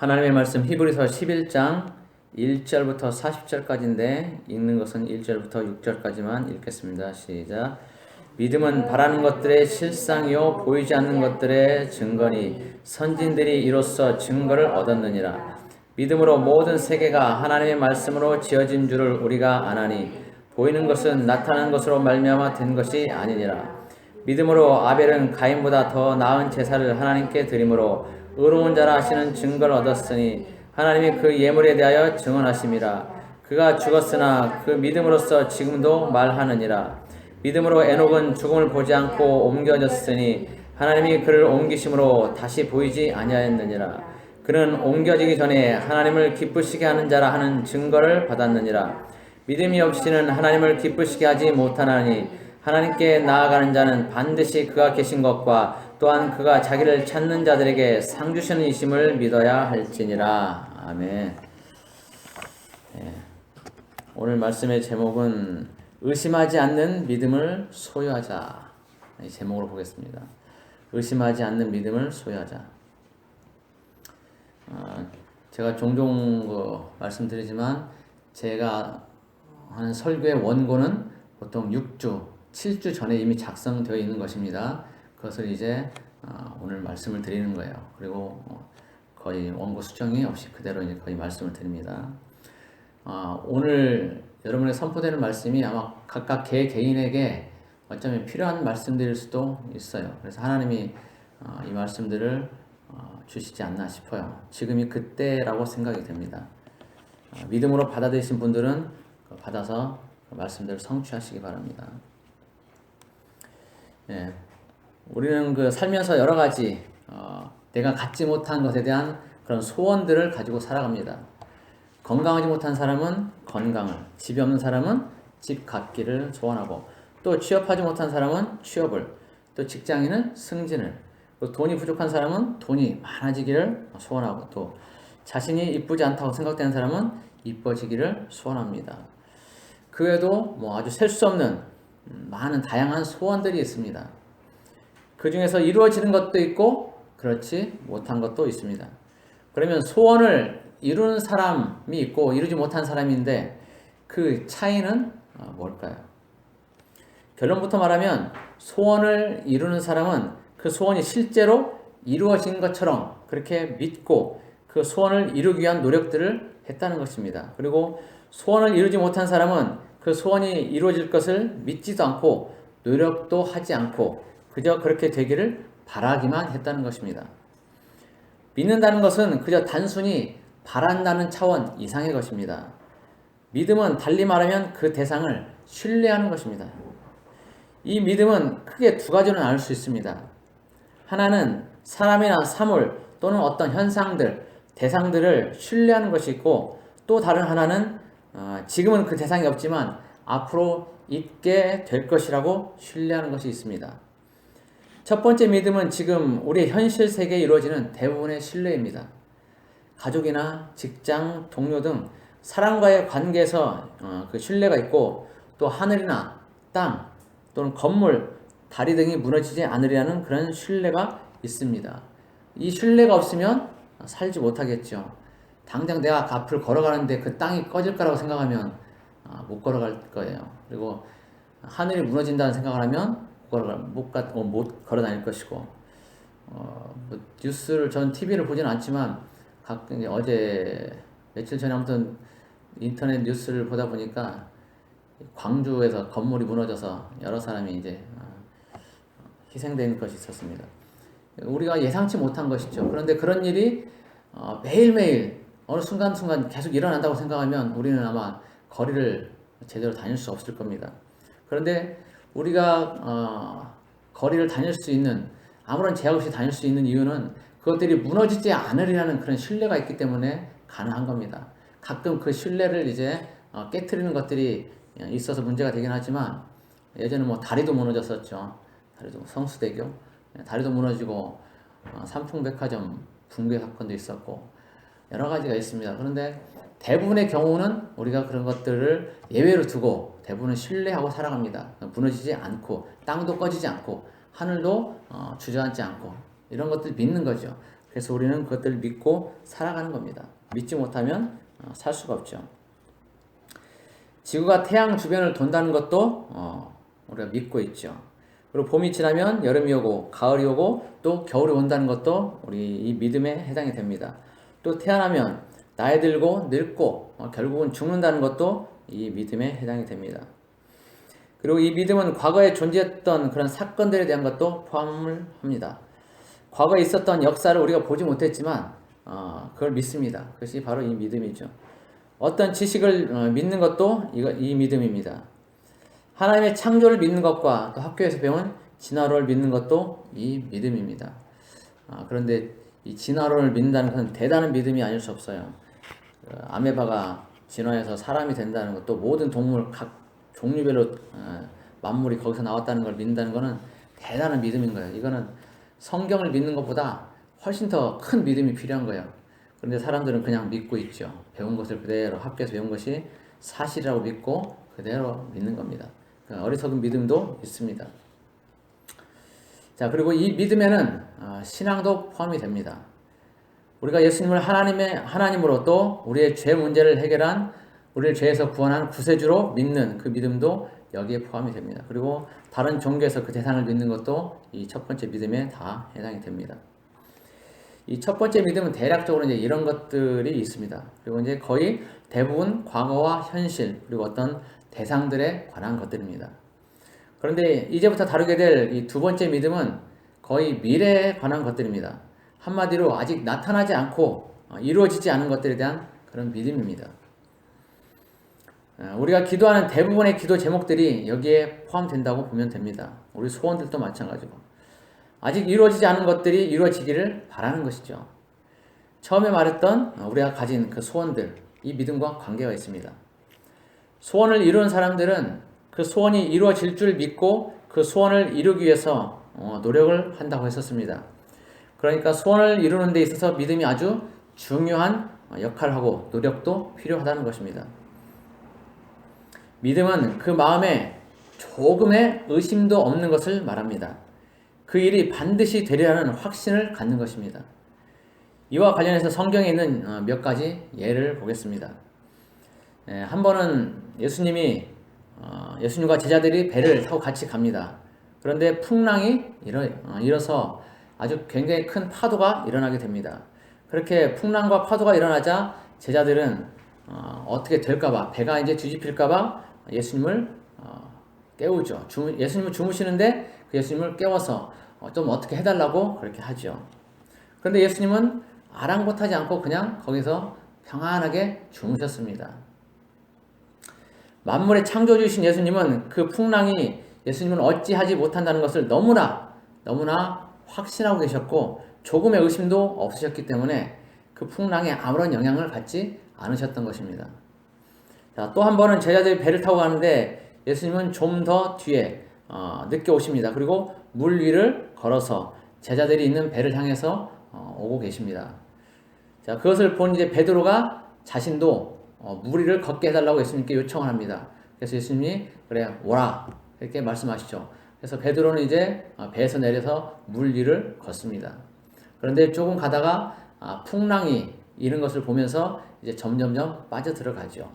하나님의 말씀 히브리서 11장 1절부터 40절까지인데 읽는 것은 1절부터 6절까지만 읽겠습니다. 시작. 믿음은 바라는 것들의 실상이요 보이지 않는 것들의 증거니 선진들이 이로써 증거를 얻었느니라. 믿음으로 모든 세계가 하나님의 말씀으로 지어진 줄을 우리가 아나니 보이는 것은 나타난 것으로 말미암아 된 것이 아니니라. 믿음으로 아벨은 가인보다 더 나은 제사를 하나님께 드림으로 의로운 자라 하시는 증거를 얻었으니 하나님이 그 예물에 대하여 증언하심이라. 그가 죽었으나 그 믿음으로써 지금도 말하느니라. 믿음으로 에녹은 죽음을 보지 않고 옮겨졌으니 하나님이 그를 옮기심으로 다시 보이지 아니하였느니라. 그는 옮겨지기 전에 하나님을 기쁘시게 하는 자라 하는 증거를 받았느니라. 믿음이 없이는 하나님을 기쁘시게 하지 못하나니 하나님께 나아가는 자는 반드시 그가 계신 것과 또한 그가 자기를 찾는 자들에게 상 주시는 이심을 믿어야 할지니라. 아멘. 오늘 말씀의 제목은 의심하지 않는 믿음을 소유하자. 이 제목으로 보겠습니다. 의심하지 않는 믿음을 소유하자. 제가 종종 말씀드리지만 제가 하는 설교의 원고는 보통 6주, 7주 전에 이미 작성되어 있는 것입니다. 그것을 이제 오늘 말씀을 드리는 거예요. 그리고 거의 원고 수정이 없이 그대로 이제 거의 말씀을 드립니다. 오늘 여러분에게 선포되는 말씀이 아마 각각 개인에게 어쩌면 필요한 말씀들일 수도 있어요. 그래서 하나님이 이 말씀들을 주시지 않나 싶어요. 지금이 그때라고 생각이 됩니다. 믿음으로 받아들이신 분들은 받아서 그 말씀들을 성취하시기 바랍니다. 우리는 살면서 여러 가지 내가 갖지 못한 것에 대한 그런 소원들을 가지고 살아갑니다. 건강하지 못한 사람은 건강을, 집이 없는 사람은 집 갖기를 소원하고, 또 취업하지 못한 사람은 취업을, 또 직장인은 승진을, 또 돈이 부족한 사람은 돈이 많아지기를 소원하고, 또 자신이 이쁘지 않다고 생각되는 사람은 이뻐지기를 소원합니다. 그 외에도 아주 셀 수 없는 많은 다양한 소원들이 있습니다. 그 중에서 이루어지는 것도 있고 그렇지 못한 것도 있습니다. 그러면 소원을 이루는 사람이 있고 이루지 못한 사람인데 그 차이는 뭘까요? 결론부터 말하면 소원을 이루는 사람은 그 소원이 실제로 이루어진 것처럼 그렇게 믿고 그 소원을 이루기 위한 노력들을 했다는 것입니다. 그리고 소원을 이루지 못한 사람은 그 소원이 이루어질 것을 믿지도 않고 노력도 하지 않고 그저 그렇게 되기를 바라기만 했다는 것입니다. 믿는다는 것은 그저 단순히 바란다는 차원 이상의 것입니다. 믿음은 달리 말하면 그 대상을 신뢰하는 것입니다. 이 믿음은 크게 두 가지로 나눌 수 있습니다. 하나는 사람이나 사물 또는 어떤 현상들, 대상들을 신뢰하는 것이 있고, 또 다른 하나는 지금은 그 대상이 없지만 앞으로 있게 될 것이라고 신뢰하는 것이 있습니다. 첫 번째 믿음은 지금 우리의 현실 세계에 이루어지는 대부분의 신뢰입니다. 가족이나 직장, 동료 등 사람과의 관계에서 그 신뢰가 있고, 또 하늘이나 땅 또는 건물, 다리 등이 무너지지 않으리라는 그런 신뢰가 있습니다. 이 신뢰가 없으면 살지 못하겠죠. 당장 내가 앞을 걸어가는데 그 땅이 꺼질 거라고 생각하면 못 걸어갈 거예요. 그리고 하늘이 무너진다는 생각을 하면 못 걸어 다닐 것이고, 뉴스를 전 TV를 보지는 않지만 가끔 어제 며칠 전에 아무튼 인터넷 뉴스를 보다 보니까 광주에서 건물이 무너져서 여러 사람이 이제 희생된 것이 있었습니다. 우리가 예상치 못한 것이죠. 그런데 그런 일이 매일매일 어느 순간순간 계속 일어난다고 생각하면 우리는 아마 거리를 제대로 다닐 수 없을 겁니다. 그런데 우리가 거리를 다닐 수 있는, 아무런 제약 없이 다닐 수 있는 이유는 그것들이 무너지지 않으리라는 그런 신뢰가 있기 때문에 가능한 겁니다. 가끔 그 신뢰를 이제 깨트리는 것들이 있어서 문제가 되긴 하지만, 예전에 다리도 무너졌었죠. 다리도 성수대교 다리도 무너지고 삼풍백화점 붕괴 사건도 있었고 여러 가지가 있습니다. 그런데 대부분의 경우는 우리가 그런 것들을 예외로 두고 대부분은 신뢰하고 살아갑니다. 무너지지 않고 땅도 꺼지지 않고 하늘도 주저앉지 않고 이런 것들 믿는 거죠. 그래서 우리는 그것들을 믿고 살아가는 겁니다. 믿지 못하면 살 수가 없죠. 지구가 태양 주변을 돈다는 것도 우리가 믿고 있죠. 그리고 봄이 지나면 여름이 오고 가을이 오고 또 겨울이 온다는 것도 우리 이 믿음에 해당이 됩니다. 또 태어나면 나이 들고 늙고 결국은 죽는다는 것도 이 믿음에 해당이 됩니다. 그리고 이 믿음은 과거에 존재했던 그런 사건들에 대한 것도 포함을 합니다. 과거에 있었던 역사를 우리가 보지 못했지만 그걸 믿습니다. 그것이 바로 이 믿음이죠. 어떤 지식을 믿는 것도 이 믿음입니다. 하나님의 창조를 믿는 것과 또 학교에서 배운 진화론을 믿는 것도 이 믿음입니다. 그런데 이 진화론을 믿는다는 것은 대단한 믿음이 아닐 수 없어요. 아메바가 진화해서 사람이 된다는 것도 모든 동물 각 종류별로 만물이 거기서 나왔다는 걸 믿는다는 것은 대단한 믿음인 거예요. 이거는 성경을 믿는 것보다 훨씬 더 큰 믿음이 필요한 거예요. 그런데 사람들은 그냥 믿고 있죠. 배운 것을 그대로 학교에서 배운 것이 사실이라고 믿고 그대로 믿는 겁니다. 어리석은 믿음도 있습니다. 자, 그리고 이 믿음에는 신앙도 포함이 됩니다. 우리가 예수님을 하나님으로 또 우리의 죄 문제를 해결한 우리를 죄에서 구원한 구세주로 믿는 그 믿음도 여기에 포함이 됩니다. 그리고 다른 종교에서 그 대상을 믿는 것도 이 첫 번째 믿음에 다 해당이 됩니다. 이 첫 번째 믿음은 대략적으로 이제 이런 것들이 있습니다. 그리고 이제 거의 대부분 과거와 현실 그리고 어떤 대상들에 관한 것들입니다. 그런데 이제부터 다루게 될 이 두 번째 믿음은 거의 미래에 관한 것들입니다. 한마디로 아직 나타나지 않고 이루어지지 않은 것들에 대한 그런 믿음입니다. 우리가 기도하는 대부분의 기도 제목들이 여기에 포함된다고 보면 됩니다. 우리 소원들도 마찬가지고 아직 이루어지지 않은 것들이 이루어지기를 바라는 것이죠. 처음에 말했던 우리가 가진 그 소원들, 이 믿음과 관계가 있습니다. 소원을 이루는 사람들은 그 소원이 이루어질 줄 믿고 그 소원을 이루기 위해서 노력을 한다고 했었습니다. 그러니까 소원을 이루는 데 있어서 믿음이 아주 중요한 역할을 하고 노력도 필요하다는 것입니다. 믿음은 그 마음에 조금의 의심도 없는 것을 말합니다. 그 일이 반드시 되리라는 확신을 갖는 것입니다. 이와 관련해서 성경에 있는 몇 가지 예를 보겠습니다. 한 번은 예수님과 제자들이 배를 타고 같이 갑니다. 그런데 풍랑이 일어서 아주 굉장히 큰 파도가 일어나게 됩니다. 그렇게 풍랑과 파도가 일어나자 제자들은 어떻게 될까봐, 배가 이제 뒤집힐까봐 예수님을 깨우죠. 예수님은 주무시는데 그 예수님을 깨워서 좀 어떻게 해달라고 그렇게 하죠. 그런데 예수님은 아랑곳하지 않고 그냥 거기서 평안하게 주무셨습니다. 만물의 창조주이신 예수님은 그 풍랑이 예수님은 어찌하지 못한다는 것을 너무나 확신하고 계셨고 조금의 의심도 없으셨기 때문에 그 풍랑에 아무런 영향을 받지 않으셨던 것입니다. 자, 또 한 번은 제자들이 배를 타고 가는데 예수님은 좀 더 뒤에 늦게 오십니다. 그리고 물 위를 걸어서 제자들이 있는 배를 향해서 오고 계십니다. 자, 그것을 본 이제 베드로가 자신도 물 위를 걷게 해달라고 예수님께 요청을 합니다. 그래서 예수님이 그래 오라 이렇게 말씀하시죠. 그래서 베드로는 이제 배에서 내려서 물 위를 걷습니다. 그런데 조금 가다가 풍랑이 이른 것을 보면서 이제 점점점 빠져 들어가죠.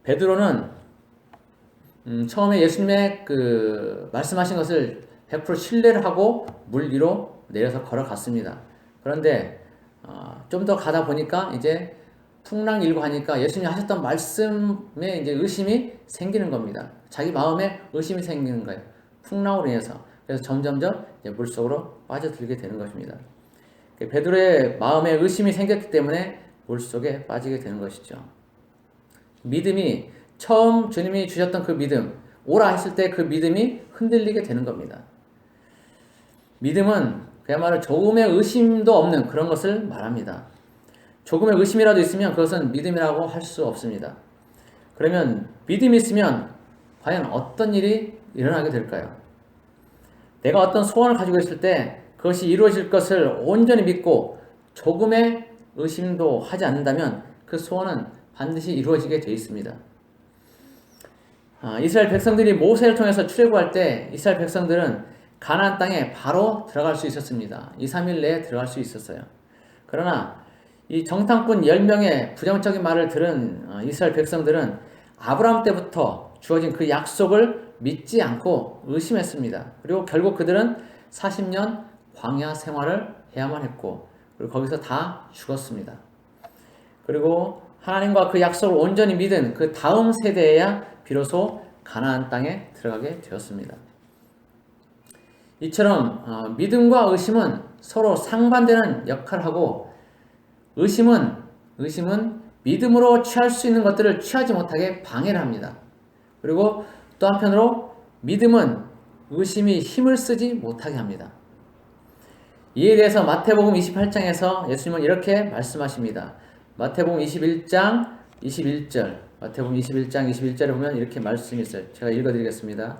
베드로는 처음에 예수님의 그 말씀하신 것을 100% 신뢰를 하고 물 위로 내려서 걸어갔습니다. 그런데 좀 더 가다 보니까 이제 풍랑 일고 하니까 예수님이 하셨던 말씀에 이제 의심이 생기는 겁니다. 자기 마음에 의심이 생기는 거예요. 풍랑으로 인해서. 그래서 점점점 이제 물속으로 빠져들게 되는 것입니다. 베드로의 마음에 의심이 생겼기 때문에 물속에 빠지게 되는 것이죠. 믿음이 처음 주님이 주셨던 그 믿음, 오라 했을 때 그 믿음이 흔들리게 되는 겁니다. 믿음은 그야말로 조금의 의심도 없는 그런 것을 말합니다. 조금의 의심이라도 있으면 그것은 믿음이라고 할 수 없습니다. 그러면 믿음이 있으면 과연 어떤 일이 일어나게 될까요? 내가 어떤 소원을 가지고 있을 때 그것이 이루어질 것을 온전히 믿고 조금의 의심도 하지 않는다면 그 소원은 반드시 이루어지게 되어 있습니다. 이스라엘 백성들이 모세를 통해서 출애굽할 때 이스라엘 백성들은 가나안 땅에 바로 들어갈 수 있었습니다. 2, 3일 내에 들어갈 수 있었어요. 그러나 이 정탐꾼 10명의 부정적인 말을 들은 이스라엘 백성들은 아브라함 때부터 주어진 그 약속을 믿지 않고 의심했습니다. 그리고 결국 그들은 40년 광야 생활을 해야만 했고, 그리고 거기서 다 죽었습니다. 그리고 하나님과 그 약속을 온전히 믿은 그 다음 세대에야 비로소 가나안 땅에 들어가게 되었습니다. 이처럼 믿음과 의심은 서로 상반되는 역할을 하고, 의심은 믿음으로 취할 수 있는 것들을 취하지 못하게 방해를 합니다. 그리고 또 한편으로 믿음은 의심이 힘을 쓰지 못하게 합니다. 이에 대해서 마태복음 28장에서 예수님은 이렇게 말씀하십니다. 마태복음 21장 21절, 마태복음 21장 21절에 보면 이렇게 말씀이 있어요. 제가 읽어드리겠습니다.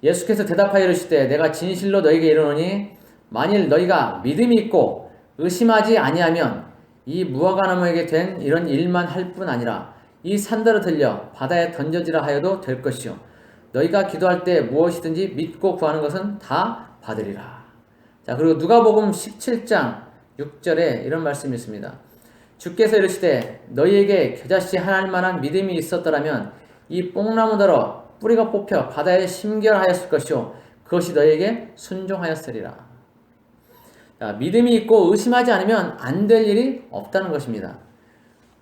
예수께서 대답하여 이르시되 내가 진실로 너희에게 이르노니 만일 너희가 믿음이 있고 의심하지 아니하면 이 무화과나무에게 된 이런 일만 할 뿐 아니라 이 산더러 들려 바다에 던져지라 하여도 될 것이요 너희가 기도할 때 무엇이든지 믿고 구하는 것은 다 받으리라. 자, 그리고 누가복음 17장 6절에 이런 말씀이 있습니다. 주께서 이르시되 너희에게 겨자씨 하나일 만한 믿음이 있었더라면 이 뽕나무더러 뿌리가 뽑혀 바다에 심결하였을 것이요 그것이 너희에게 순종하였으리라. 자, 믿음이 있고 의심하지 않으면 안 될 일이 없다는 것입니다.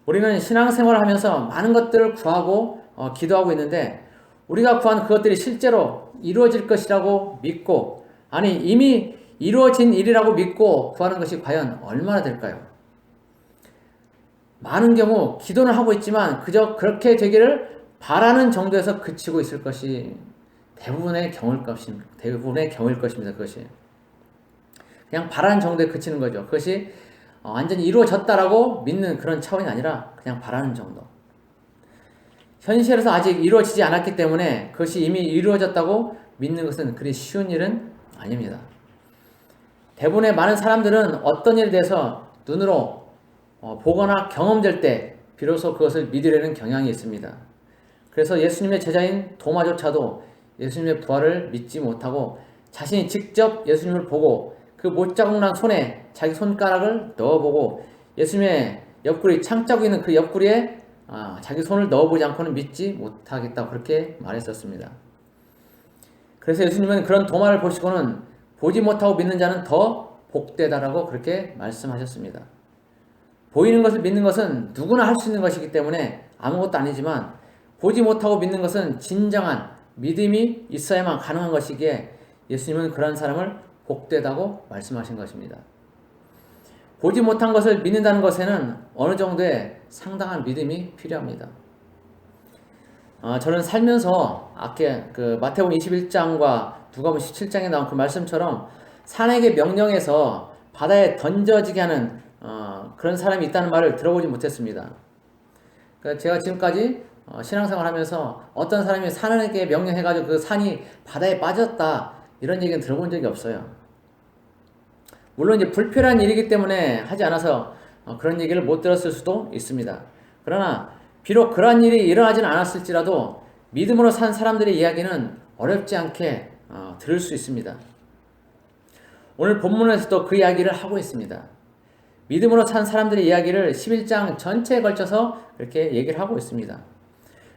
우리는 신앙생활을 하면서 많은 것들을 구하고 기도하고 있는데 우리가 구한 그것들이 실제로 이루어질 것이라고 믿고, 아니 이미 이루어진 일이라고 믿고 구하는 것이 과연 얼마나 될까요? 많은 경우 기도는 하고 있지만 그저 그렇게 되기를 바라는 정도에서 그치고 있을 것이 대부분의 경우일 것입니다. 그것이 그냥 바라는 정도에 그치는 거죠. 그것이 완전히 이루어졌다라고 믿는 그런 차원이 아니라 그냥 바라는 정도. 현실에서 아직 이루어지지 않았기 때문에 그것이 이미 이루어졌다고 믿는 것은 그리 쉬운 일은 아닙니다. 대부분의 많은 사람들은 어떤 일에 대해서 눈으로 보거나 경험될 때 비로소 그것을 믿으려는 경향이 있습니다. 그래서 예수님의 제자인 도마조차도 예수님의 부활을 믿지 못하고 자신이 직접 예수님을 보고 그 못자국 난 손에 자기 손가락을 넣어보고 예수님의 옆구리 창자국 있는 그 옆구리에 자기 손을 넣어보지 않고는 믿지 못하겠다고 그렇게 말했었습니다. 그래서 예수님은 그런 도마를 보시고는 보지 못하고 믿는 자는 더 복되다라고 그렇게 말씀하셨습니다. 보이는 것을 믿는 것은 누구나 할 수 있는 것이기 때문에 아무것도 아니지만 보지 못하고 믿는 것은 진정한 믿음이 있어야만 가능한 것이기에 예수님은 그런 사람을 복되다고 말씀하신 것입니다. 보지 못한 것을 믿는다는 것에는 어느 정도의 상당한 믿음이 필요합니다. 저는 살면서 아까 그 마태복음 21장과 누가복음 17장에 나온 그 말씀처럼 산에게 명령해서 바다에 던져지게 하는 그런 사람이 있다는 말을 들어보지 못했습니다. 그러니까 제가 지금까지 신앙생활 하면서 어떤 사람이 산에게 명령해가지고 그 산이 바다에 빠졌다 이런 얘기는 들어본 적이 없어요. 물론 이제 불필요한 일이기 때문에 하지 않아서 그런 얘기를 못 들었을 수도 있습니다. 그러나 비록 그러한 일이 일어나지는 않았을지라도 믿음으로 산 사람들의 이야기는 어렵지 않게 들을 수 있습니다. 오늘 본문에서도 그 이야기를 하고 있습니다. 믿음으로 산 사람들의 이야기를 11장 전체에 걸쳐서 그렇게 얘기를 하고 있습니다.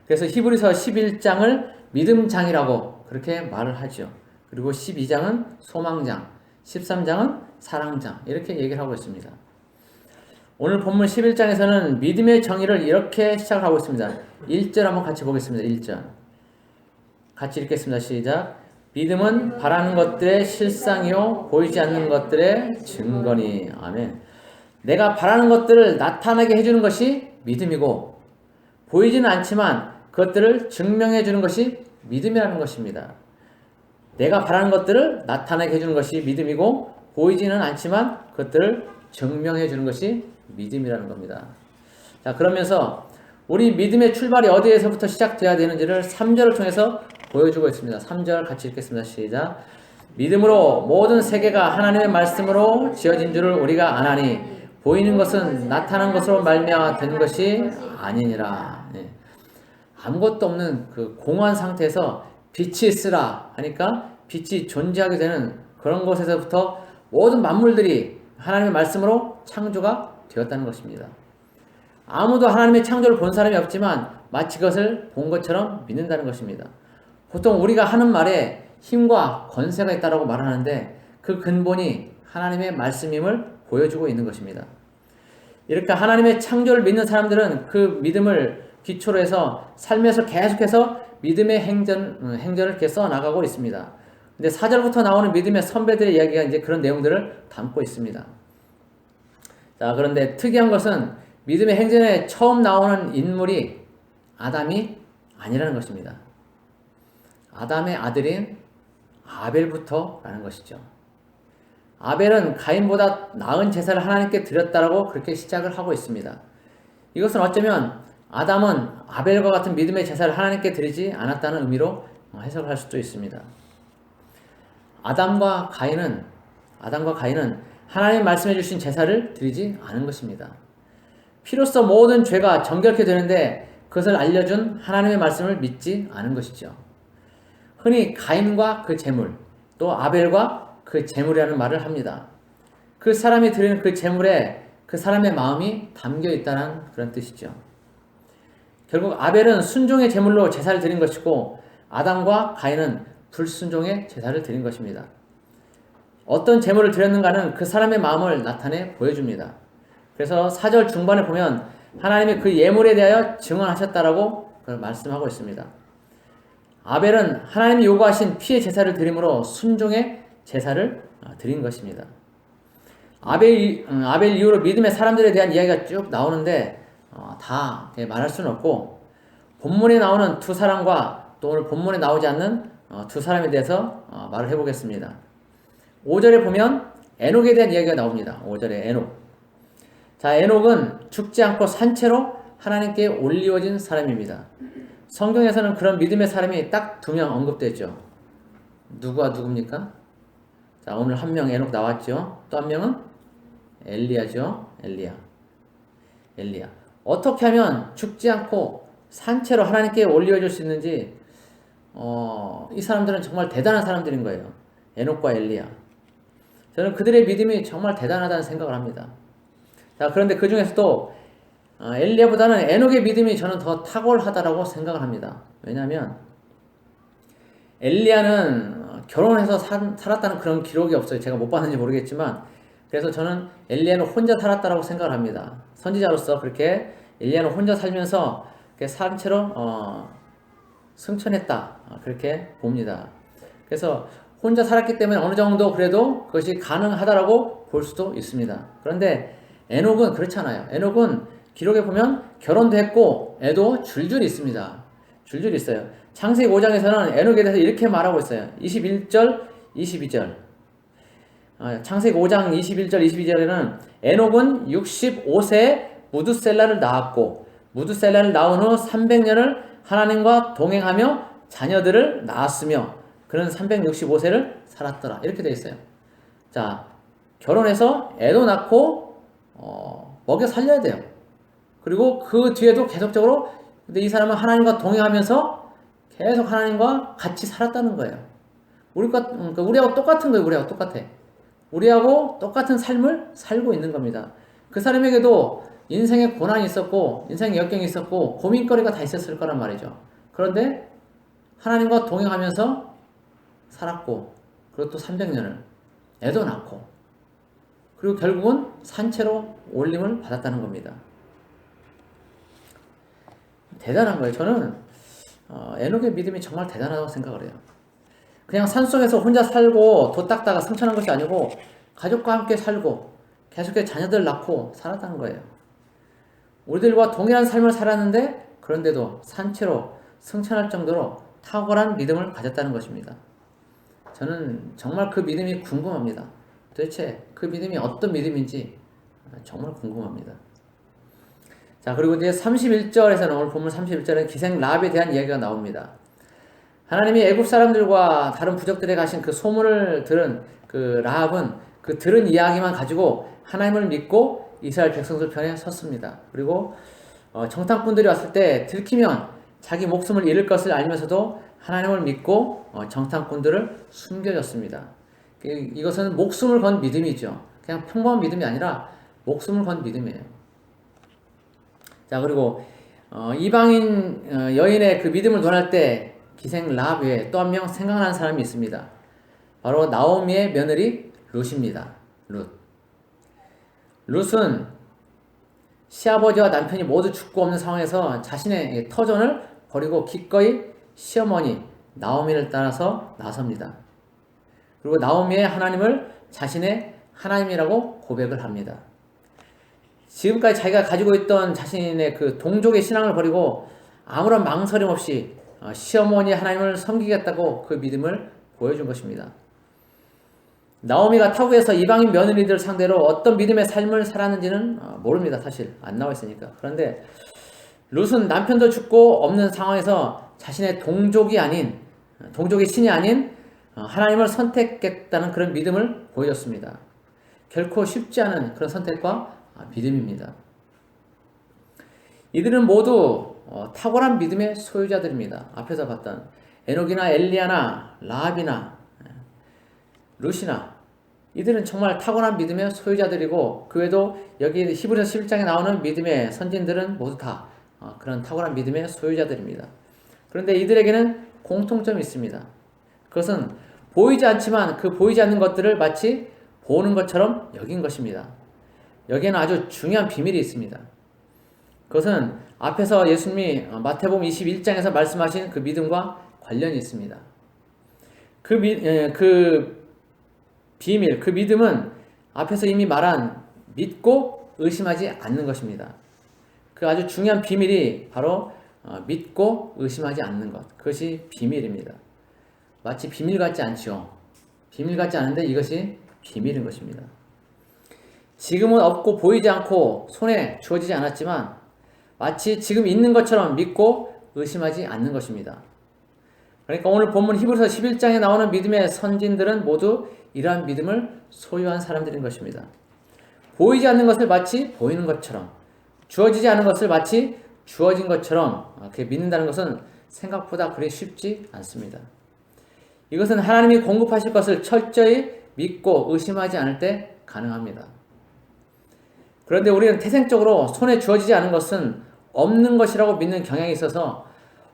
그래서 히브리서 11장을 믿음장이라고 그렇게 말을 하죠. 그리고 12장은 소망장, 13장은 사랑장 이렇게 얘기를 하고 있습니다. 오늘 본문 11장에서는 믿음의 정의를 이렇게 시작을 하고 있습니다. 1절 한번 같이 보겠습니다. 1절 같이 읽겠습니다. 시작. 믿음은 바라는 것들의 실상이요 보이지 않는 것들의 증거니. 아멘. 내가 바라는 것들을 나타나게 해주는 것이 믿음이고 보이지는 않지만 그것들을 증명해 주는 것이 믿음이라는 것입니다. 내가 바라는 것들을 나타나게 해주는 것이 믿음이고 보이지는 않지만 그것들을 증명해 주는 것이 믿음이라는 겁니다. 자, 그러면서 우리 믿음의 출발이 어디에서부터 시작돼야 되는지를 3절을 통해서 보여주고 있습니다. 3절 같이 읽겠습니다. 시작. 믿음으로 모든 세계가 하나님의 말씀으로 지어진 줄을 우리가 아나니 보이는 것은 나타난 것으로 말미암아 된 것이 아니니라. 아무것도 없는 그 공허한 상태에서 빛이 있으라 하니까 빛이 존재하게 되는 그런 것에서부터 모든 만물들이 하나님의 말씀으로 창조가 되었다는 것입니다. 아무도 하나님의 창조를 본 사람이 없지만 마치 그것을 본 것처럼 믿는다는 것입니다. 보통 우리가 하는 말에 힘과 권세가 있다고 말하는데 그 근본이 하나님의 말씀임을 보여주고 있는 것입니다. 이렇게 하나님의 창조를 믿는 사람들은 그 믿음을 기초로 해서 삶에서 계속해서 믿음의 행전을 이렇게 써나가고 있습니다. 근데 4절부터 나오는 믿음의 선배들의 이야기가 이제 그런 내용들을 담고 있습니다. 자, 그런데 특이한 것은 믿음의 행전에 처음 나오는 인물이 아담이 아니라는 것입니다. 아담의 아들인 아벨부터라는 것이죠. 아벨은 가인보다 나은 제사를 하나님께 드렸다라고 그렇게 시작을 하고 있습니다. 이것은 어쩌면 아담은 아벨과 같은 믿음의 제사를 하나님께 드리지 않았다는 의미로 해석을 할 수도 있습니다. 아담과 가인은 하나님 말씀해 주신 제사를 드리지 않은 것입니다. 피로써 모든 죄가 정결케 되는데 그것을 알려준 하나님의 말씀을 믿지 않은 것이죠. 흔히 가인과 그 제물, 또 아벨과 그 제물이라는 말을 합니다. 그 사람이 드리는 그 제물에 그 사람의 마음이 담겨 있다는 그런 뜻이죠. 결국 아벨은 순종의 제물로 제사를 드린 것이고 아담과 가인은 불순종의 제사를 드린 것입니다. 어떤 제물을 드렸는가는 그 사람의 마음을 나타내 보여줍니다. 그래서 4절 중반에 보면 하나님이 그 예물에 대하여 증언하셨다라고 말씀하고 있습니다. 아벨은 하나님이 요구하신 피의 제사를 드림으로 순종의 제사를 드린 것입니다. 아벨 이후로 믿음의 사람들에 대한 이야기가 쭉 나오는데 다 말할 수는 없고 본문에 나오는 두 사람과 또 오늘 본문에 나오지 않는 두 사람에 대해서 말을 해보겠습니다. 5절에 보면 에녹에 대한 이야기가 나옵니다. 5절에 에녹. 자, 에녹은 죽지 않고 산채로 하나님께 올리워진 사람입니다. 성경에서는 그런 믿음의 사람이 딱 2명 언급됐죠. 누구와 누굽니까? 자, 오늘 한 명 에녹 나왔죠. 또 한 명은 엘리야죠. 엘리야. 어떻게 하면 죽지 않고 산채로 하나님께 올려줄 수 있는지 이 사람들은 정말 대단한 사람들인 거예요. 에녹과 엘리야. 저는 그들의 믿음이 정말 대단하다는 생각을 합니다. 자, 그런데 그 중에서도 엘리야보다는 에녹의 믿음이 저는 더 탁월하다라고 생각을 합니다. 왜냐하면 엘리야는 결혼해서 살았다는 그런 기록이 없어요. 제가 못 봤는지 모르겠지만 그래서 저는 엘리야는 혼자 살았다라고 생각을 합니다. 선지자로서 그렇게 엘리야는 혼자 살면서 산채로 승천했다 그렇게 봅니다. 그래서 혼자 살았기 때문에 어느 정도 그래도 그것이 가능하다라고 볼 수도 있습니다. 그런데 에녹은 그렇잖아요. 에녹은 기록에 보면 결혼도 했고 애도 줄줄이 있습니다. 줄줄이 있어요. 창세기 5장에서는 에녹에 대해서 이렇게 말하고 있어요. 21절, 22절. 창세기 5장 21절, 22절에는 에녹은 65세에 무두셀라를 낳았고 무두셀라를 낳은 후 300년을 하나님과 동행하며 자녀들을 낳았으며 그는 365세를 살았더라. 이렇게 되어 있어요. 자, 결혼해서 애도 낳고 먹여 살려야 돼요. 그리고 그 뒤에도 계속적으로 근데 이 사람은 하나님과 동행하면서 계속 하나님과 같이 살았다는 거예요. 우리하고 똑같은 거예요. 우리하고 똑같은 삶을 살고 있는 겁니다. 그 사람에게도 인생의 고난이 있었고 인생의 역경이 있었고 고민거리가 다 있었을 거란 말이죠. 그런데 하나님과 동행하면서 살았고 그리고 또 300년을 애도 낳고 그리고 결국은 산채로 올림을 받았다는 겁니다. 대단한 거예요. 저는 에녹의 믿음이 정말 대단하다고 생각을 해요. 그냥 산속에서 혼자 살고 돛 닦다가 승천한 것이 아니고 가족과 함께 살고 계속해서 자녀들 낳고 살았다는 거예요. 우리들과 동일한 삶을 살았는데 그런데도 산채로 승천할 정도로 탁월한 믿음을 가졌다는 것입니다. 저는 정말 그 믿음이 궁금합니다. 도대체 그 믿음이 어떤 믿음인지 정말 궁금합니다. 자, 그리고 이제 31절에서는 오늘 본문 31절에 기생 라합에 대한 이야기가 나옵니다. 하나님이 애굽 사람들과 다른 부족들에 가신 그 소문을 들은 그 라합은 그 들은 이야기만 가지고 하나님을 믿고 이스라엘 백성들 편에 섰습니다. 그리고 정탐꾼들이 왔을 때 들키면 자기 목숨을 잃을 것을 알면서도 하나님을 믿고 정탐꾼들을 숨겨줬습니다. 이것은 목숨을 건 믿음이죠. 그냥 평범한 믿음이 아니라 목숨을 건 믿음이에요. 자, 그리고 이방인 여인의 그 믿음을 논할 때 기생 라합 외에 또 한 명 생각나는 사람이 있습니다. 바로 나오미의 며느리 룻입니다. 룻은 시아버지와 남편이 모두 죽고 없는 상황에서 자신의 터전을 버리고 기꺼이 시어머니 나오미를 따라서 나섭니다. 그리고 나오미의 하나님을 자신의 하나님이라고 고백을 합니다. 지금까지 자기가 가지고 있던 자신의 그 동족의 신앙을 버리고 아무런 망설임 없이 시어머니 하나님을 섬기겠다고 그 믿음을 보여준 것입니다. 나오미가 타국에서 이방인 며느리들 상대로 어떤 믿음의 삶을 살았는지는 모릅니다. 사실 안 나와 있으니까. 그런데 룻은 남편도 죽고 없는 상황에서 자신의 동족의 신이 아닌 하나님을 선택했다는 그런 믿음을 보여줬습니다. 결코 쉽지 않은 그런 선택과 믿음입니다. 이들은 모두 탁월한 믿음의 소유자들입니다. 앞에서 봤던 에녹이나 엘리야나 라합이나 룻이나 이들은 정말 탁월한 믿음의 소유자들이고 그 외에도 여기 히브리서 11장에 나오는 믿음의 선진들은 모두 다 그런 탁월한 믿음의 소유자들입니다. 그런데 이들에게는 공통점이 있습니다. 그것은 보이지 않지만 그 보이지 않는 것들을 마치 보는 것처럼 여긴 것입니다. 여기에는 아주 중요한 비밀이 있습니다. 그것은 앞에서 예수님이 마태복음 21장에서 말씀하신 그 믿음과 관련이 있습니다. 그 비밀, 그 믿음은 앞에서 이미 말한 믿고 의심하지 않는 것입니다. 그 아주 중요한 비밀이 바로 믿고 의심하지 않는 것. 그것이 비밀입니다. 마치 비밀 같지 않죠. 비밀 같지 않은데 이것이 비밀인 것입니다. 지금은 없고 보이지 않고 손에 주어지지 않았지만 마치 지금 있는 것처럼 믿고 의심하지 않는 것입니다. 그러니까 오늘 본문 히브리서 11장에 나오는 믿음의 선진들은 모두 이러한 믿음을 소유한 사람들인 것입니다. 보이지 않는 것을 마치 보이는 것처럼, 주어지지 않은 것을 마치 주어진 것처럼 그렇게 믿는다는 것은 생각보다 그리 쉽지 않습니다. 이것은 하나님이 공급하실 것을 철저히 믿고 의심하지 않을 때 가능합니다. 그런데 우리는 태생적으로 손에 주어지지 않은 것은 없는 것이라고 믿는 경향이 있어서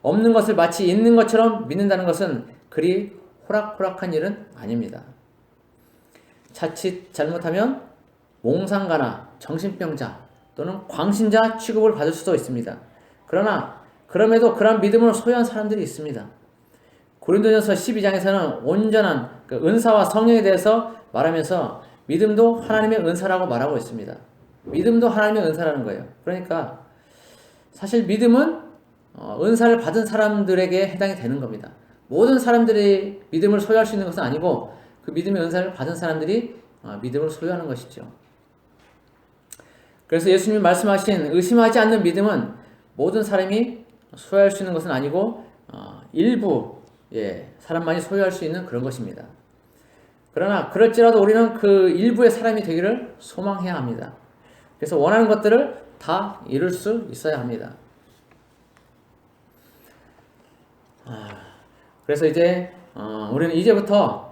없는 것을 마치 있는 것처럼 믿는다는 것은 그리 호락호락한 일은 아닙니다. 자칫 잘못하면 몽상가나 정신병자 또는 광신자 취급을 받을 수도 있습니다. 그러나 그럼에도 그런 믿음을 소유한 사람들이 있습니다. 고린도전서 12장에서는 온전한 그 은사와 성령에 대해서 말하면서 믿음도 하나님의 은사라고 말하고 있습니다. 믿음도 하나님의 은사라는 거예요. 그러니까 사실 믿음은 은사를 받은 사람들에게 해당이 되는 겁니다. 모든 사람들이 믿음을 소유할 수 있는 것은 아니고 그 믿음의 은사를 받은 사람들이 믿음을 소유하는 것이죠. 그래서 예수님이 말씀하신 의심하지 않는 믿음은 모든 사람이 소유할 수 있는 것은 아니고 일부 사람만이 소유할 수 있는 그런 것입니다. 그러나 그럴지라도 우리는 그 일부의 사람이 되기를 소망해야 합니다. 그래서 원하는 것들을 다 이룰 수 있어야 합니다. 그래서 이제 우리는 이제부터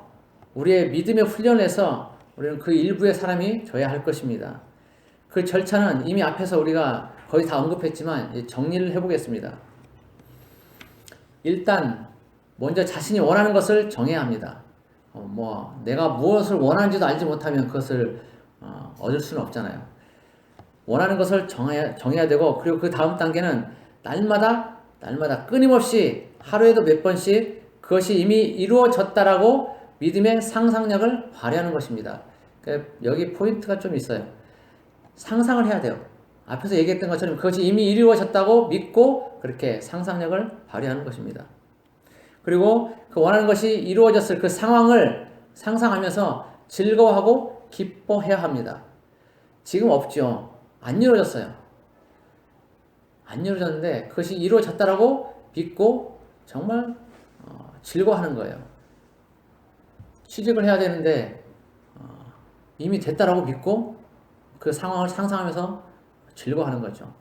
우리의 믿음의 훈련을 해서 우리는 그 일부의 사람이 되어야 할 것입니다. 그 절차는 이미 앞에서 우리가 거의 다 언급했지만 정리를 해보겠습니다. 일단 먼저 자신이 원하는 것을 정해야 합니다. 내가 무엇을 원하는지도 알지 못하면 그것을 얻을 수는 없잖아요. 원하는 것을 정해야 되고, 그리고 그 다음 단계는 날마다 끊임없이 하루에도 몇 번씩 그것이 이미 이루어졌다라고 믿음의 상상력을 발휘하는 것입니다. 그러니까 여기 포인트가 좀 있어요. 상상을 해야 돼요. 앞에서 얘기했던 것처럼 그것이 이미 이루어졌다고 믿고 그렇게 상상력을 발휘하는 것입니다. 그리고 그 원하는 것이 이루어졌을 그 상황을 상상하면서 즐거워하고 기뻐해야 합니다. 지금 없죠. 안 이루어졌어요. 안 이루어졌는데 그것이 이루어졌다라고 믿고 정말 즐거워하는 거예요. 취직을 해야 되는데 이미 됐다라고 믿고 그 상황을 상상하면서 즐거워하는 거죠.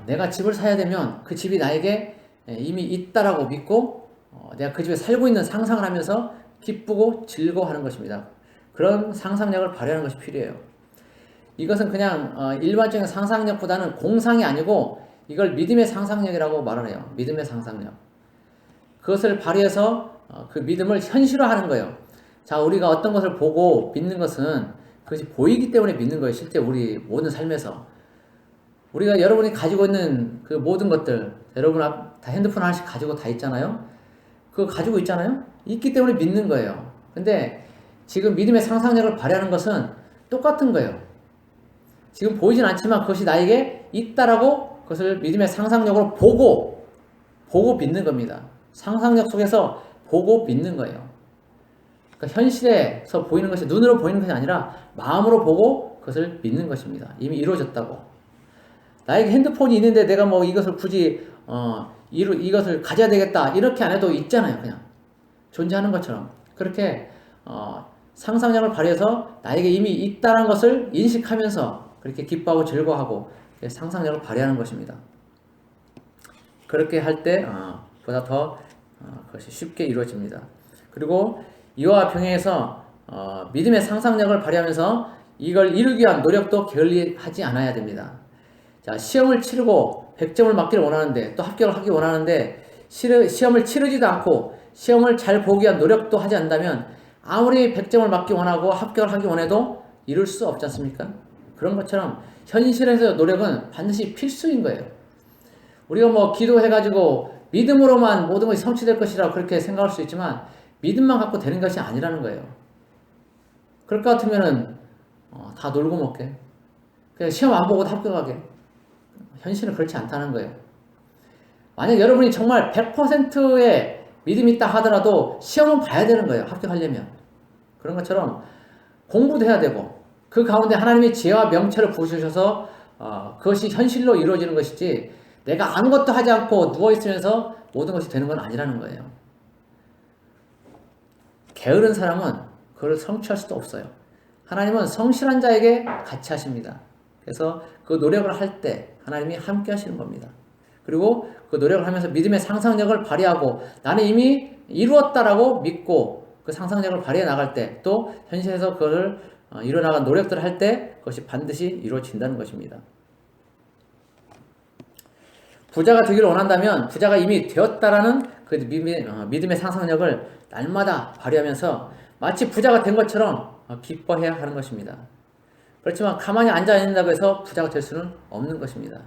내가 집을 사야 되면 그 집이 나에게 이미 있다라고 믿고 내가 그 집에 살고 있는 상상을 하면서 기쁘고 즐거워하는 것입니다. 그런 상상력을 발휘하는 것이 필요해요. 이것은 그냥 일반적인 상상력보다는 공상이 아니고 이걸 믿음의 상상력이라고 말을 해요. 믿음의 상상력. 그것을 발휘해서 그 믿음을 현실화하는 거예요. 자, 우리가 어떤 것을 보고 믿는 것은 그것이 보이기 때문에 믿는 거예요. 실제 우리 모든 삶에서. 우리가 여러분이 가지고 있는 그 모든 것들, 여러분 다 핸드폰 하나씩 가지고 다 있잖아요. 그거 가지고 있잖아요. 있기 때문에 믿는 거예요. 근데 지금 믿음의 상상력을 발휘하는 것은 똑같은 거예요. 지금 보이진 않지만 그것이 나에게 있다라고 그것을 믿음의 상상력으로 보고 믿는 겁니다. 상상력 속에서 보고 믿는 거예요. 그러니까 현실에서 보이는 것이 눈으로 보이는 것이 아니라 마음으로 보고 그것을 믿는 것입니다. 이미 이루어졌다고. 나에게 핸드폰이 있는데 내가 뭐 이것을 굳이 이것을 가져야 되겠다 이렇게 안 해도 있잖아요. 그냥 존재하는 것처럼 그렇게 상상력을 발휘해서 나에게 이미 있다는 것을 인식하면서 그렇게 기뻐하고 즐거워하고 상상력을 발휘하는 것입니다. 그렇게 할 때 보다 더 그것이 쉽게 이루어집니다. 그리고 이와 병행해서 믿음의 상상력을 발휘하면서 이걸 이루기 위한 노력도 게을리하지 않아야 됩니다. 자, 시험을 치르고 100점을 맞기를 원하는데 또 합격을 하기 원하는데 시험을 치르지도 않고 시험을 잘 보기 위한 노력도 하지 않는다면 아무리 100점을 맞기 원하고 합격을 하기 원해도 이룰 수 없지 않습니까? 그런 것처럼 현실에서 노력은 반드시 필수인 거예요. 우리가 뭐 기도해가지고 믿음으로만 모든 것이 성취될 것이라고 그렇게 생각할 수 있지만 믿음만 갖고 되는 것이 아니라는 거예요. 그럴 것 같으면은 다 놀고 먹게. 그냥 시험 안 보고도 합격하게. 현실은 그렇지 않다는 거예요. 만약 여러분이 정말 100%의 믿음이 있다 하더라도 시험은 봐야 되는 거예요. 합격하려면. 그런 것처럼 공부도 해야 되고 그 가운데 하나님의 지혜와 명철을 부으셔서 그것이 현실로 이루어지는 것이지 내가 아무것도 하지 않고 누워있으면서 모든 것이 되는 건 아니라는 거예요. 게으른 사람은 그걸 성취할 수도 없어요. 하나님은 성실한 자에게 같이 하십니다. 그래서 그 노력을 할 때 하나님이 함께 하시는 겁니다. 그리고 그 노력을 하면서 믿음의 상상력을 발휘하고 나는 이미 이루었다라고 믿고 그 상상력을 발휘해 나갈 때 또 현실에서 그걸 이뤄나간 노력들을 할 때 그것이 반드시 이루어진다는 것입니다. 부자가 되기를 원한다면 부자가 이미 되었다라는 그 믿음의 상상력을 날마다 발휘하면서 마치 부자가 된 것처럼 기뻐해야 하는 것입니다. 그렇지만 가만히 앉아 있는다고 해서 부자가 될 수는 없는 것입니다.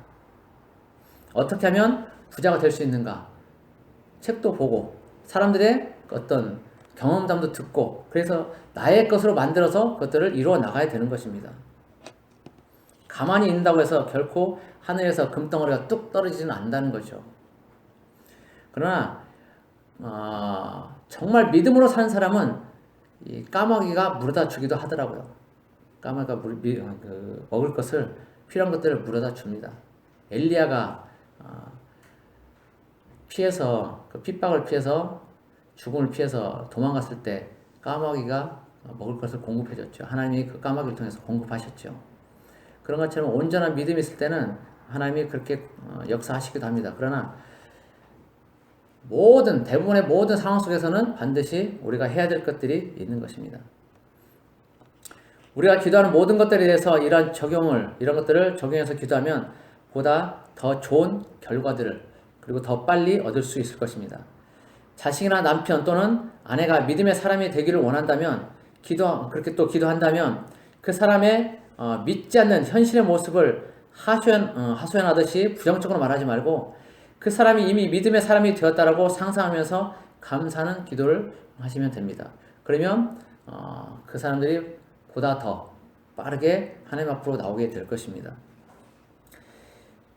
어떻게 하면 부자가 될 수 있는가? 책도 보고 사람들의 어떤 경험담도 듣고 그래서 나의 것으로 만들어서 그것들을 이루어 나가야 되는 것입니다. 가만히 있는다고 해서 결코 하늘에서 금덩어리가 뚝 떨어지지는 않는다는 거죠. 그러나 정말 믿음으로 사는 사람은 이 까마귀가 물어다 주기도 하더라고요. 까마귀가 먹을 것을 필요한 것들을 물어다 줍니다. 엘리야가 피해서 그 핍박을 피해서 죽음을 피해서 도망갔을 때 까마귀가 먹을 것을 공급해줬죠. 하나님이 그 까마귀를 통해서 공급하셨죠. 그런 것처럼 온전한 믿음이 있을 때는 하나님이 그렇게 역사하시기도 합니다. 그러나 대부분의 모든 상황 속에서는 반드시 우리가 해야 될 것들이 있는 것입니다. 우리가 기도하는 모든 것들에 대해서 이런 것들을 적용해서 기도하면 보다 더 좋은 결과들을 그리고 더 빨리 얻을 수 있을 것입니다. 자식이나 남편 또는 아내가 믿음의 사람이 되기를 원한다면 그렇게 또 기도한다면 그 사람의 믿지 않는 현실의 모습을 하소연하듯이 부정적으로 말하지 말고 그 사람이 이미 믿음의 사람이 되었다라고 상상하면서 감사하는 기도를 하시면 됩니다. 그러면 그 사람들이 보다 더 빠르게 하나님 앞으로 나오게 될 것입니다.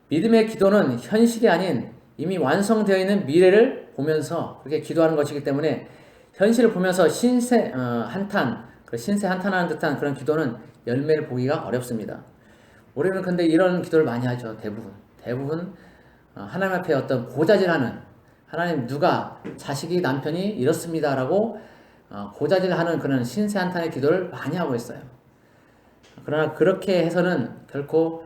믿음의 기도는 현실이 아닌 이미 완성되어 있는 미래를 보면서 그렇게 기도하는 것이기 때문에 현실을 보면서 신세 한탄하는 듯한 그런 기도는 열매를 보기가 어렵습니다. 우리는 근데 이런 기도를 많이 하죠. 대부분 하나님 앞에 어떤 고자질하는 하나님 누가 자식이 남편이 이렇습니다라고 고자질하는 그런 신세 한탄의 기도를 많이 하고 있어요. 그러나 그렇게 해서는 결코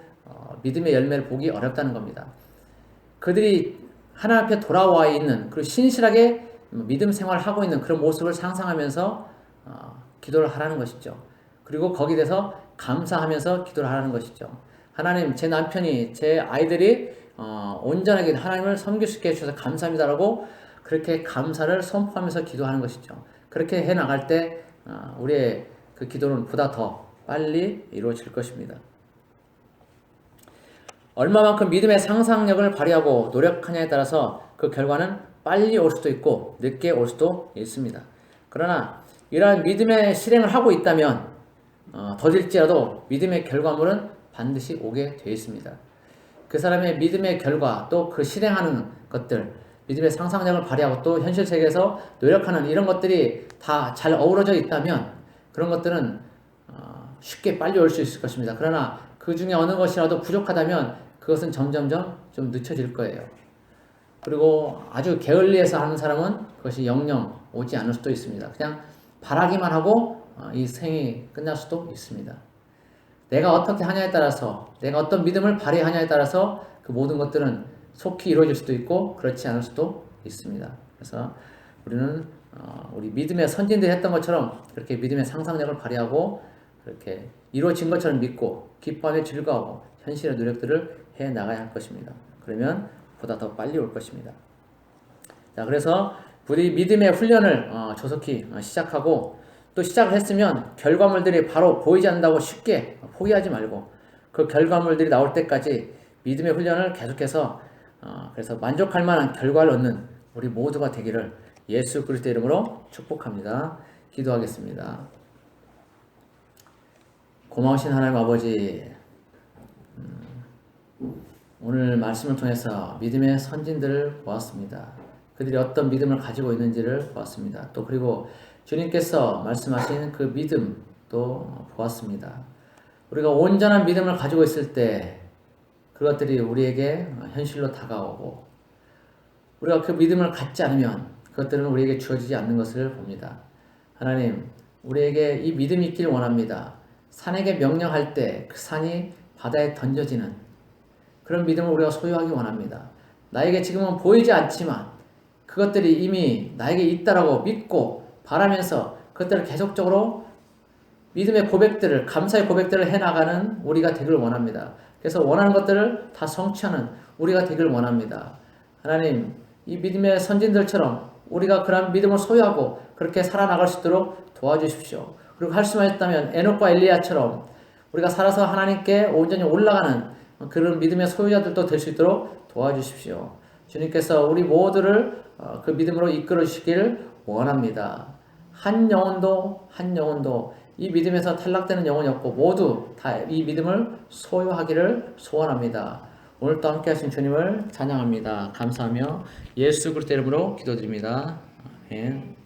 믿음의 열매를 보기 어렵다는 겁니다. 그들이 하나님 앞에 돌아와 있는 그리고 신실하게 믿음 생활을 하고 있는 그런 모습을 상상하면서 기도를 하라는 것이죠. 그리고 거기에 대해서 감사하면서 기도를 하라는 것이죠. 하나님, 제 남편이, 제 아이들이 온전하게 하나님을 섬길 수 있게 해주셔서 감사합니다라고 그렇게 감사를 선포하면서 기도하는 것이죠. 그렇게 해나갈 때 우리의 그 기도는 보다 더 빨리 이루어질 것입니다. 얼마만큼 믿음의 상상력을 발휘하고 노력하냐에 따라서 그 결과는 빨리 올 수도 있고 늦게 올 수도 있습니다. 그러나 이러한 믿음의 실행을 하고 있다면 더딜지라도 믿음의 결과물은 반드시 오게 되어 있습니다. 그 사람의 믿음의 결과 또 그 실행하는 것들, 믿음의 상상력을 발휘하고 또 현실 세계에서 노력하는 이런 것들이 다 잘 어우러져 있다면 그런 것들은 쉽게 빨리 올 수 있을 것입니다. 그러나 그 중에 어느 것이라도 부족하다면 그것은 점점점 좀 늦춰질 거예요. 그리고 아주 게을리해서 하는 사람은 그것이 영영 오지 않을 수도 있습니다. 그냥 바라기만 하고 이 생이 끝날 수도 있습니다. 내가 어떻게 하냐에 따라서, 내가 어떤 믿음을 발휘하냐에 따라서 그 모든 것들은 속히 이루어질 수도 있고 그렇지 않을 수도 있습니다. 그래서 우리는 우리 믿음의 선진들이 했던 것처럼 그렇게 믿음의 상상력을 발휘하고 그렇게 이루어진 것처럼 믿고 기뻐하며 즐거워하고 현실의 노력들을 해 나가야 할 것입니다. 그러면 보다 더 빨리 올 것입니다. 자, 그래서 우리 믿음의 훈련을 조속히 시작하고 또 시작을 했으면 결과물들이 바로 보이지 않는다고 쉽게 포기하지 말고 그 결과물들이 나올 때까지 믿음의 훈련을 계속해서 그래서 만족할 만한 결과를 얻는 우리 모두가 되기를 예수 그리스도의 이름으로 축복합니다. 기도하겠습니다. 고마우신 하나님 아버지, 오늘 말씀을 통해서 믿음의 선진들을 보았습니다. 그들이 어떤 믿음을 가지고 있는지를 보았습니다. 또 그리고 주님께서 말씀하신 그 믿음도 보았습니다. 우리가 온전한 믿음을 가지고 있을 때 그것들이 우리에게 현실로 다가오고 우리가 그 믿음을 갖지 않으면 그것들은 우리에게 주어지지 않는 것을 봅니다. 하나님, 우리에게 이 믿음이 있길 원합니다. 산에게 명령할 때 그 산이 바다에 던져지는 그런 믿음을 우리가 소유하기 원합니다. 나에게 지금은 보이지 않지만 그것들이 이미 나에게 있다라고 믿고 바라면서 그것들을 계속적으로 믿음의 고백들을, 감사의 고백들을 해나가는 우리가 되기를 원합니다. 그래서 원하는 것들을 다 성취하는 우리가 되기를 원합니다. 하나님, 이 믿음의 선진들처럼 우리가 그런 믿음을 소유하고 그렇게 살아나갈 수 있도록 도와주십시오. 그리고 할 수만 있다면 에녹과 엘리야처럼 우리가 살아서 하나님께 온전히 올라가는 그런 믿음의 소유자들도 될 수 있도록 도와주십시오. 주님께서 우리 모두를 그 믿음으로 이끌어 주시길 원합니다. 한 영혼도 이 믿음에서 탈락되는 영혼이 없고 모두 다 이 믿음을 소유하기를 소원합니다. 오늘도 함께 하신 주님을 찬양합니다. 감사하며 예수 그리스도 이름으로 기도드립니다. 아멘.